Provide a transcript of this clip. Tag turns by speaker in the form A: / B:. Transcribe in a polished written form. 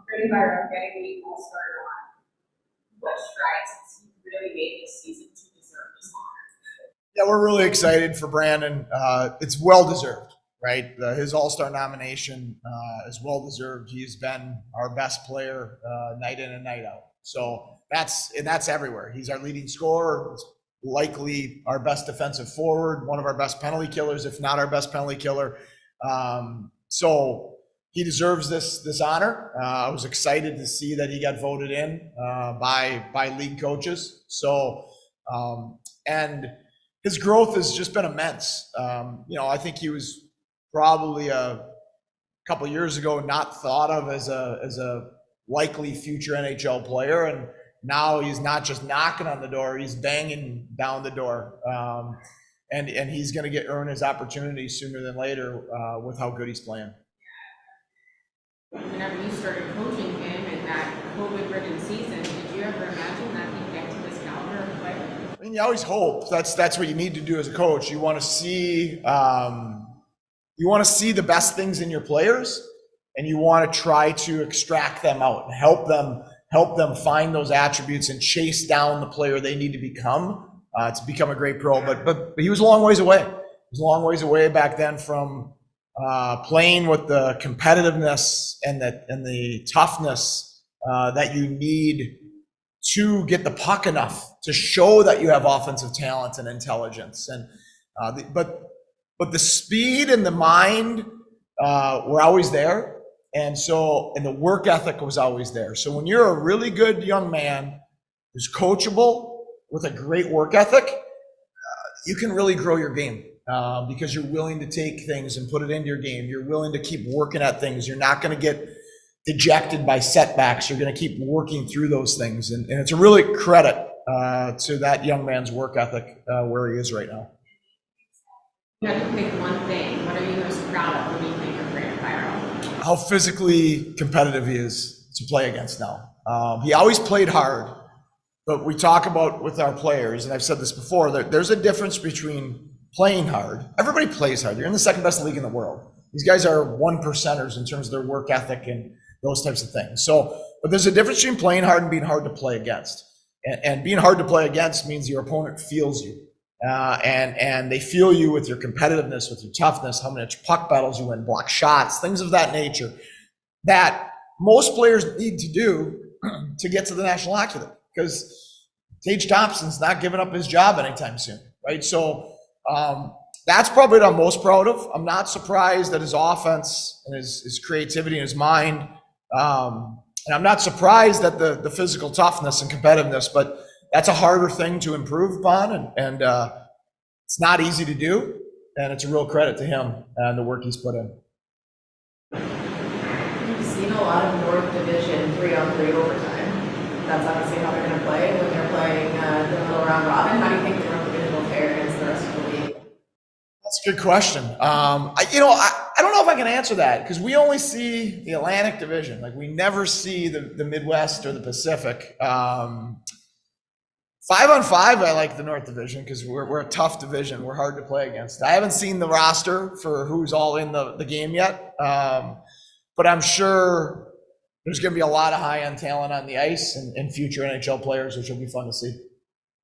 A: Brandon Biro getting the All-Star on what strides he really made this season to deserve this honor.
B: Yeah, we're really excited for Brandon. It's well deserved, right? His All-Star nomination is well deserved. He's been our best player night in and night out. So that's everywhere. He's our leading scorer. Likely our best defensive forward, one of our best penalty killers, if not our best penalty killer. So he deserves this honor. I was excited to see that he got voted in by league coaches. So and his growth has just been immense. I think he was probably a couple years ago not thought of as a likely future NHL player, and now he's not just knocking on the door; he's banging down the door, and he's going to earn his opportunity sooner than later with how good he's playing.
A: Whenever you started coaching him in that COVID-ridden season, did you ever imagine that he'd get to this caliber of player?
B: I mean, you always hope. That's what you need to do as a coach. You want to see the best things in your players, and you want to try to extract them out and help them find those attributes and chase down the player they need to become a great pro. But he was a long ways away. He was a long ways away back then from playing with the competitiveness and the toughness that you need to get the puck enough to show that you have offensive talent and intelligence. And but the speed and the mind were always there. And the work ethic was always there. So when you're a really good young man who's coachable with a great work ethic, you can really grow your game because you're willing to take things and put it into your game. You're willing to keep working at things. You're not going to get dejected by setbacks. You're going to keep working through those things. And it's a really credit to that young man's work ethic where he is right now.
A: You have to pick one thing. What are you most proud of when you think of Brandon Biro?
B: How physically competitive he is to play against now. He always played hard, but we talk about with our players, and I've said this before, there's a difference between playing hard. Everybody plays hard. You're in the second best league in the world. These guys are 1%ers in terms of their work ethic and those types of things. But there's a difference between playing hard and being hard to play against. And being hard to play against means your opponent feels you. And they feel you with your competitiveness, with your toughness, how many puck battles you win, block shots, things of that nature that most players need to do to get to the National Hockey League, because Tage Thompson's not giving up his job anytime soon, right? So that's probably what I'm most proud of. I'm not surprised at his offense and his creativity and his mind. And I'm not surprised at the physical toughness and competitiveness, but that's a harder thing to improve upon, and it's not easy to do, and it's a real credit to him and the work he's put in.
C: We've seen a lot of North Division 3-on-3 overtime. That's obviously how they're going to play when they're playing the little round robin. How do you think the North Division will fare against the rest of the league?
B: That's a good question. I don't know if I can answer that, because we only see the Atlantic Division. Like, we never see the Midwest or the Pacific. 5-on-5, I like the North Division because we're a tough division. We're hard to play against. I haven't seen the roster for who's all in the game yet, but I'm sure there's going to be a lot of high-end talent on the ice and future NHL players, which will be fun to see.